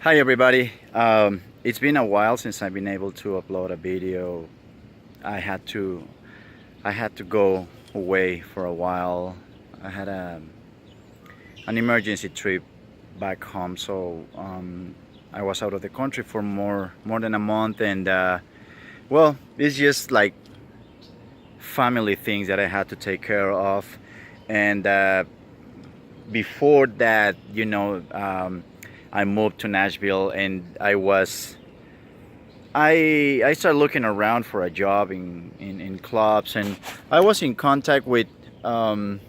Hi everybody. It's been a while since I've been able to upload a video. I had to I had to go away for a while. I had an emergency trip back home, so I was out of the country for more than a month, and well, it's just like family things that I had to take care of, and before that, I moved to Nashville, and I started looking around for a job in clubs, and I was in contact with um,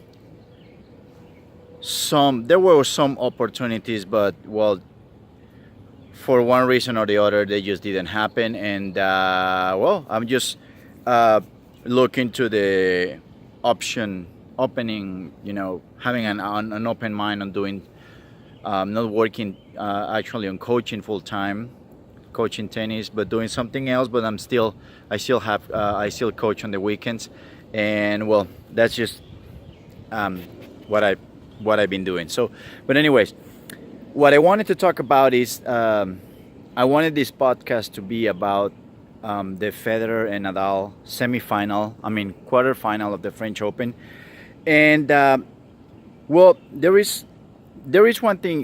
some. There were some opportunities, but well, for one reason or the other, they just didn't happen. And well, I'm just uh, looking to the option opening. Having an open mind on doing, not working actually on coaching full time, coaching tennis, but doing something else. But I still coach on the weekends, and well, that's just um, what I what I've been doing. So, but anyways, what I wanted to talk about is I wanted this podcast to be about the Federer and Nadal semifinal. I mean quarterfinal of the French Open, and well, there is one thing.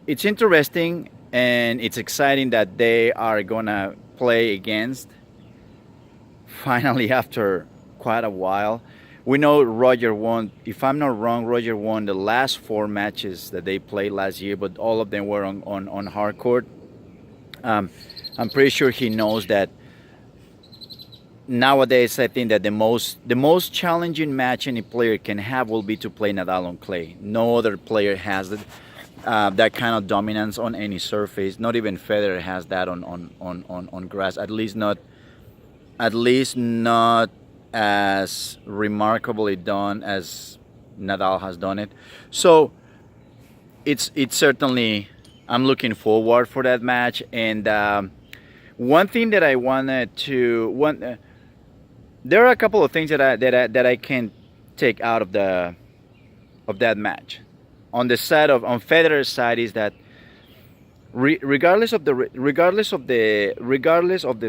It's interesting and it's exciting that they are gonna play against finally after quite a while. We know Roger won. If I'm not wrong, Roger won the last four matches that they played last year, but all of them were on hard court. Um, I'm pretty sure he knows that nowadays. I think that the most challenging match any player can have will be to play Nadal on clay. No other player has that kind of dominance on any surface. Not even Federer has that on grass. At least not as remarkably done as Nadal has done it. So it's certainly, I'm looking forward for that match. And one thing that I wanted to one there are a couple of things that I can take out of that match. On Federer's side is that regardless of the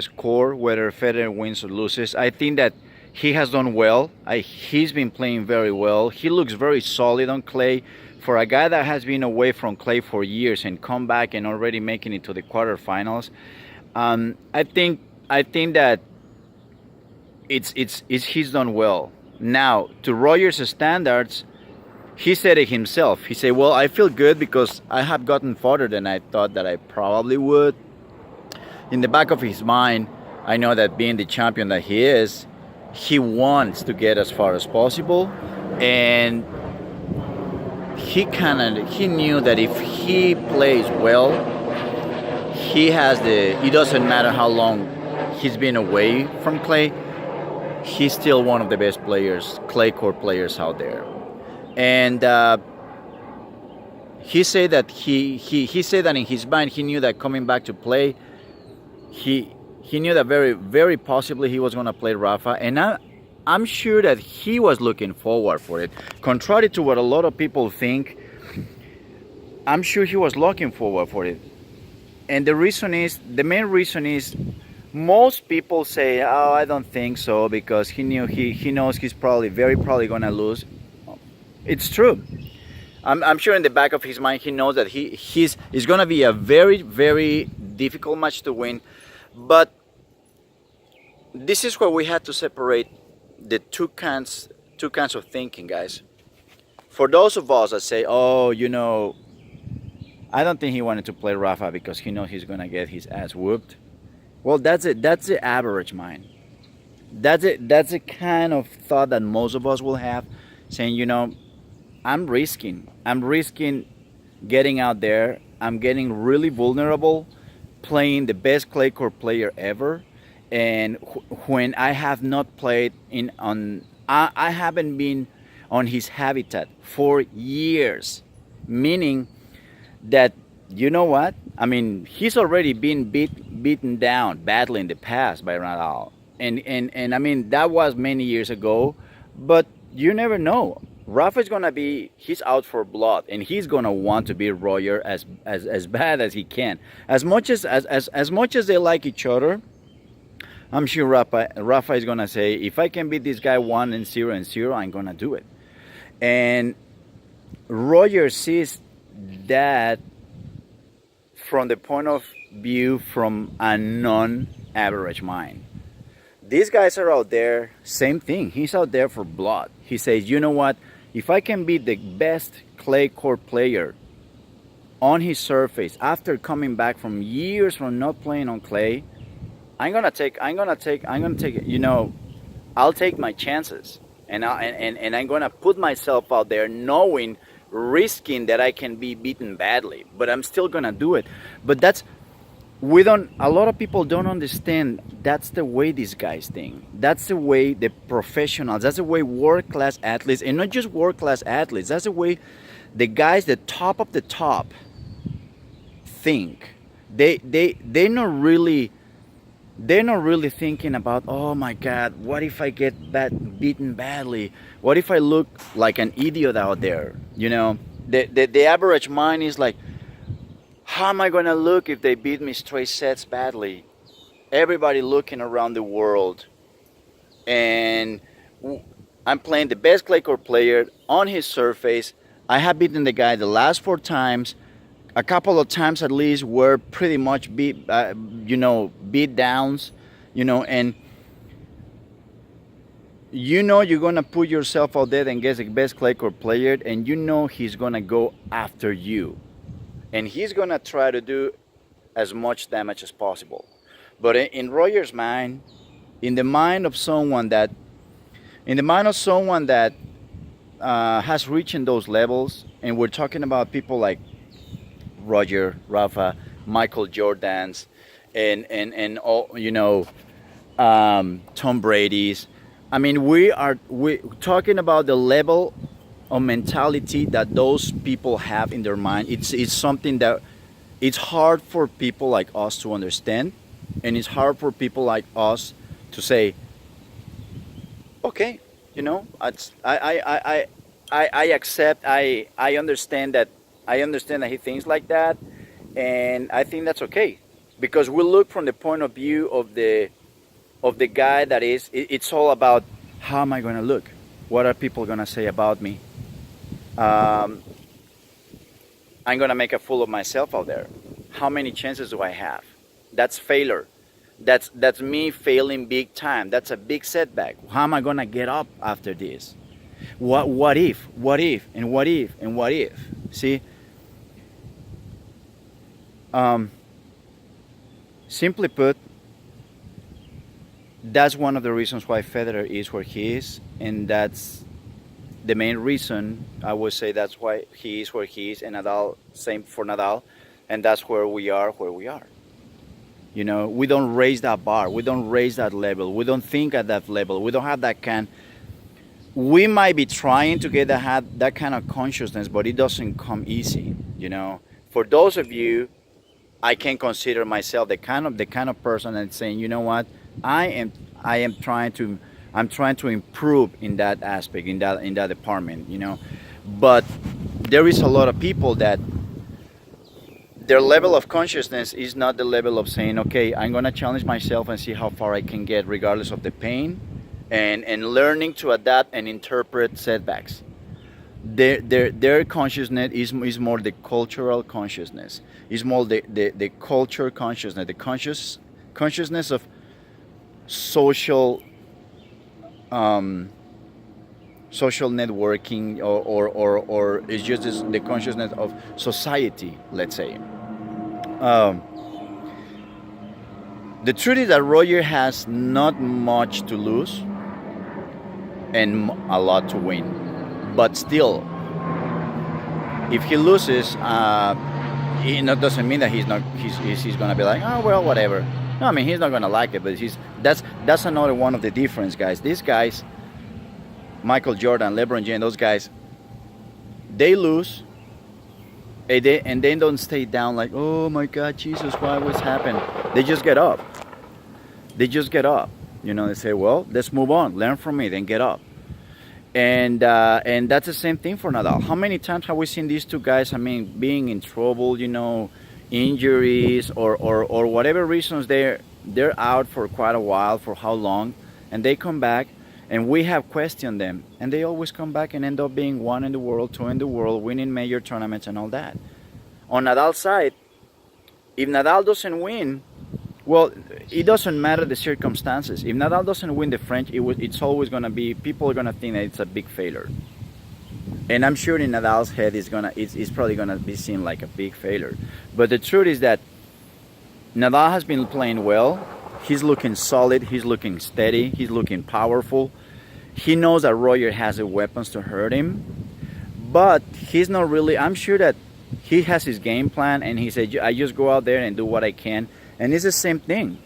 score, whether Federer wins or loses, I think that he has done well. He's been playing very well. He looks very solid on clay. For a guy that has been away from clay for years and come back and already making it to the quarterfinals, I think that it's he's done well. Now, to Rogers' standards, he said it himself. He said, "Well, I feel good because I have gotten farther than I thought that I probably would." In the back of his mind, I know that being the champion that he is, he wants to get as far as possible, and he knew that if he plays well, it doesn't matter how long he's been away from clay, he's still one of the best players, clay court players out there. And he said that in his mind he knew that coming back to play, he knew that very very possibly he was going to play Rafa, and I'm sure that he was looking forward for it. Contrary to what a lot of people think, I'm sure he was looking forward for it. And the main reason is, most people say, "Oh, I don't think so," because he knows he's very probably gonna lose. It's true. I'm sure in the back of his mind he knows that it's gonna be a very very difficult match to win. But this is where we had to separate the two kinds of thinking, guys. For those of us that say, "Oh, I don't think he wanted to play Rafa because he knows he's gonna get his ass whooped." Well, that's it. That's the average mind. That's it. That's the kind of thought that most of us will have, saying, I'm risking getting out there. I'm getting really vulnerable, playing the best clay court player ever, and when I have not played I haven't been on his habitat for years, meaning that, you know what? I mean, he's already been beaten down badly in the past by Nadal, and I mean that was many years ago, but you never know. Rafa is gonna be, he's out for blood, and he's gonna want to beat Roger as bad as he can. As much as they like each other, I'm sure Rafa is gonna say, if I can beat this guy 1-0, I'm gonna do it. And Roger sees that from the point of view from a non-average mind. These guys are out there, same thing. He's out there for blood. He says, you know what? If I can be the best clay court player on his surface after coming back from years from not playing on clay, I'm gonna take, you know, I'll take my chances, and I'm gonna put myself out there, knowing, risking that I can be beaten badly, but I'm still gonna do it. But that's, we don't, a lot of people don't understand that's the way these guys think. That's the way the professionals, that's the way world-class athletes, and not just world-class athletes, that's the way the guys, the top of the top, think. They're not really thinking about, oh my God, what if I get beaten badly? What if I look like an idiot out there? You know, the average mind is like, how am I going to look if they beat me straight sets badly? Everybody looking around the world. And I'm playing the best clay court player on his surface. I have beaten the guy the last 4 times. A couple of times at least were pretty much beat downs, and you're gonna put yourself out there and get the best clay court player, and he's gonna go after you, and he's gonna try to do as much damage as possible. But in Roger's mind, in the mind of someone that has reached in those levels, and we're talking about people like Roger, Rafa, Michael Jordans, and all, Tom Brady's. I mean, we talking about the level of mentality that those people have in their mind. It's something that it's hard for people like us to understand, and it's hard for people like us to say, okay, I accept, I understand that. I understand that he thinks like that, and I think that's okay, because we look from the point of view of the guy that is. It's all about, how am I going to look? What are people going to say about me? I'm going to make a fool of myself out there. How many chances do I have? That's failure. That's me failing big time. That's a big setback. How am I going to get up after this? What if, and what if, and what if? See? Simply put, that's one of the reasons why Federer is where he is, and that's the main reason, I would say, that's why he is where he is, and Nadal, same for Nadal, and that's where we are where we are. We don't raise that bar, we don't raise that level, we don't think at that level, we don't have that kind. We might be trying to get that kind of consciousness, but it doesn't come easy. For those of you, I can consider myself the kind of person that's saying, you know what, I'm trying to improve in that aspect, in that department, But there is a lot of people that their level of consciousness is not the level of saying, okay, I'm gonna challenge myself and see how far I can get regardless of the pain, and learning to adapt and interpret setbacks. Their consciousness is more the cultural consciousness. Is more the culture consciousness, the consciousness of social networking, or it's just the consciousness of society, let's say. The truth is that Roger has not much to lose and a lot to win. But still, if he loses, it doesn't mean that he's gonna be like, oh well, whatever. No, I mean, he's not gonna like it, but that's another one of the difference, guys. These guys, Michael Jordan, LeBron James, those guys, they lose, and they don't stay down like, oh my God, Jesus, what's happened? They just get up. They say, well, let's move on, learn from me, then get up. and that's the same thing for Nadal. How many times have we seen these two guys? I mean, being in trouble, injuries or whatever reasons they're out for quite a while. For how long? And they come back, and we have questioned them, and they always come back and end up being one in the world, two in the world, winning major tournaments and all that. On Nadal's side, if Nadal doesn't win, well, it doesn't matter the circumstances. If Nadal doesn't win the French, it's always going to be, people are going to think that it's a big failure. And I'm sure in Nadal's head, it's probably going to be seen like a big failure. But the truth is that Nadal has been playing well. He's looking solid. He's looking steady. He's looking powerful. He knows that Roger has the weapons to hurt him. But he's not really, I'm sure that he has his game plan, and he said, I just go out there and do what I can. And it's the same thing.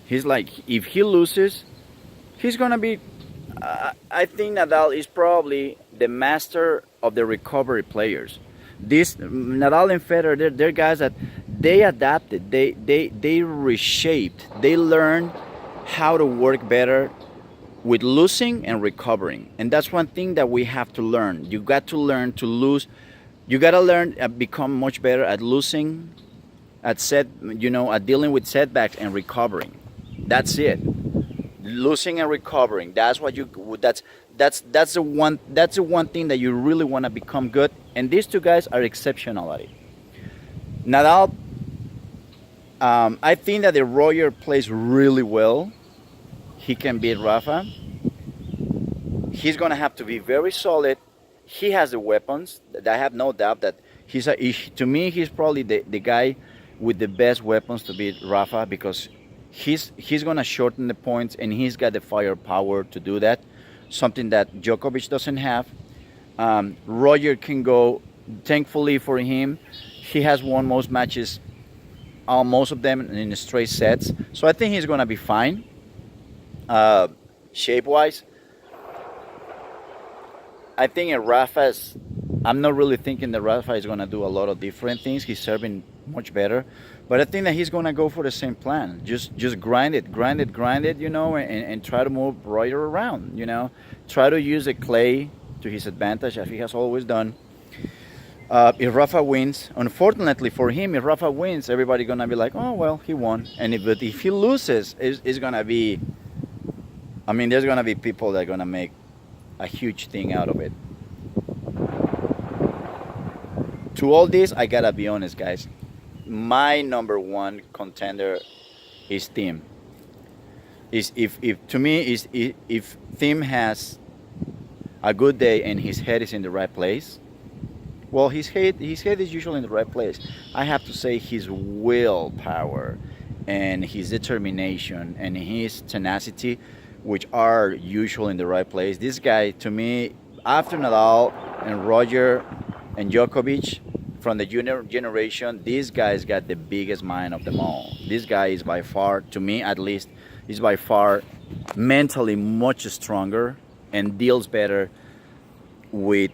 He's like, if he loses, he's going to be, I think Nadal is probably the master of the recovery players. This Nadal and Federer, they're guys that they adapted, they reshaped, they learned how to work better with losing and recovering. And that's one thing that we have to learn. You got to learn to lose. You got to learn become much better at losing, at dealing with setbacks and recovering. That's it. Losing and recovering. That's what that's the one thing that you really want to become good. And these two guys are exceptional at it. Nadal, I think that the Roger plays really well. He can beat Rafa. He's gonna have to be very solid. He has the weapons. I have no doubt that to me, he's probably the guy with the best weapons to beat Rafa, because he's gonna shorten the points, and he's got the firepower to do that. Something that Djokovic doesn't have. Roger can go. Thankfully for him, he has won most matches, most of them in straight sets. So I think he's gonna be fine. Shape-wise, I think I'm not really thinking that Rafa is going to do a lot of different things. He's serving much better. But I think that he's going to go for the same plan. Just grind it, and try to move Roger around, Try to use the clay to his advantage, as he has always done. If Rafa wins, unfortunately for him, if Rafa wins, everybody's going to be like, oh, well, he won. But if he loses, it's going to be, there's going to be people that are going to make a huge thing out of it. To all this, I gotta be honest, guys. My number one contender is Thiem. If Thiem has a good day and his head is in the right place, well, his head is usually in the right place. I have to say his willpower and his determination and his tenacity, which are usually in the right place. This guy, to me, after Nadal and Roger and Djokovic, from the junior generation, this guy's got the biggest mind of them all. This guy is by far, to me at least, is by far mentally much stronger and deals better with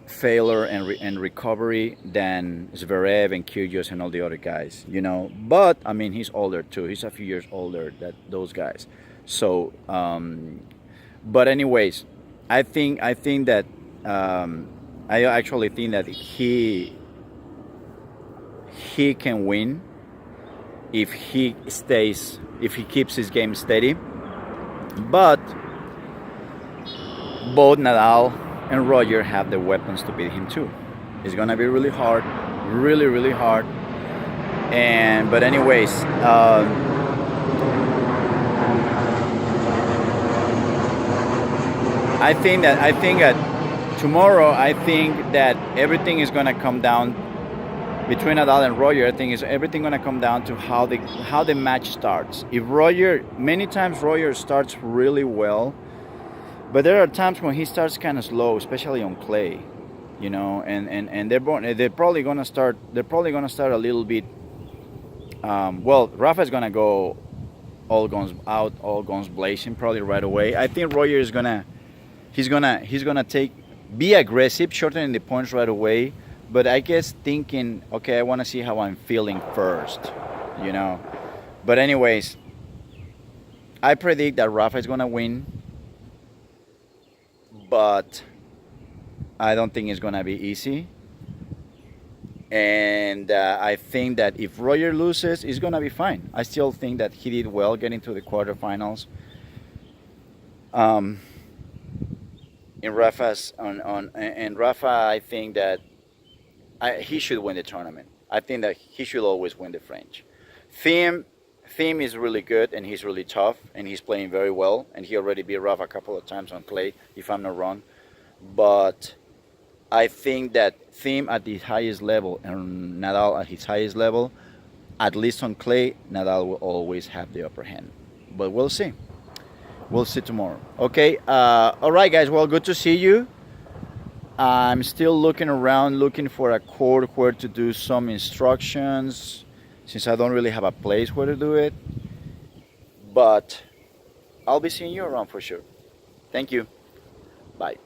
failure and recovery than Zverev and Kyrgios and all the other guys, But, he's older too. He's a few years older than those guys. So, but anyways, I actually think that he can win if he keeps his game steady. But both Nadal and Roger have the weapons to beat him too. It's gonna be really hard, really, really hard. But anyways, I think that tomorrow, I think that everything is going to come down between Nadal and Roger. I think everything going to come down to how the match starts. Many times Roger starts really well, but there are times when he starts kind of slow, especially on clay, and they're probably going to start a little bit. Rafa's going to go all guns blazing probably right away. I think Roger is he's gonna be aggressive, shortening the points right away. But I guess thinking, okay, I want to see how I'm feeling first, But anyways, I predict that Rafa is gonna win. but I don't think it's gonna be easy. And I think that if Roger loses, it's gonna be fine. I still think that he did well getting to the quarterfinals. Um, in Rafa's on and Rafa, I think that he should win the tournament. I think that he should always win the French. Theme Theme is really good and he's really tough and he's playing very well and he already beat Rafa a couple of times on clay, if I'm not wrong. But I think that Theme at the highest level and Nadal at his highest level, at least on clay, Nadal will always have the upper hand. But we'll see. We'll see tomorrow. Okay. All right, guys. Well, good to see you. I'm still looking around, looking for a court where to do some instructions, since I don't really have a place where to do it. But I'll be seeing you around for sure. Thank you. Bye.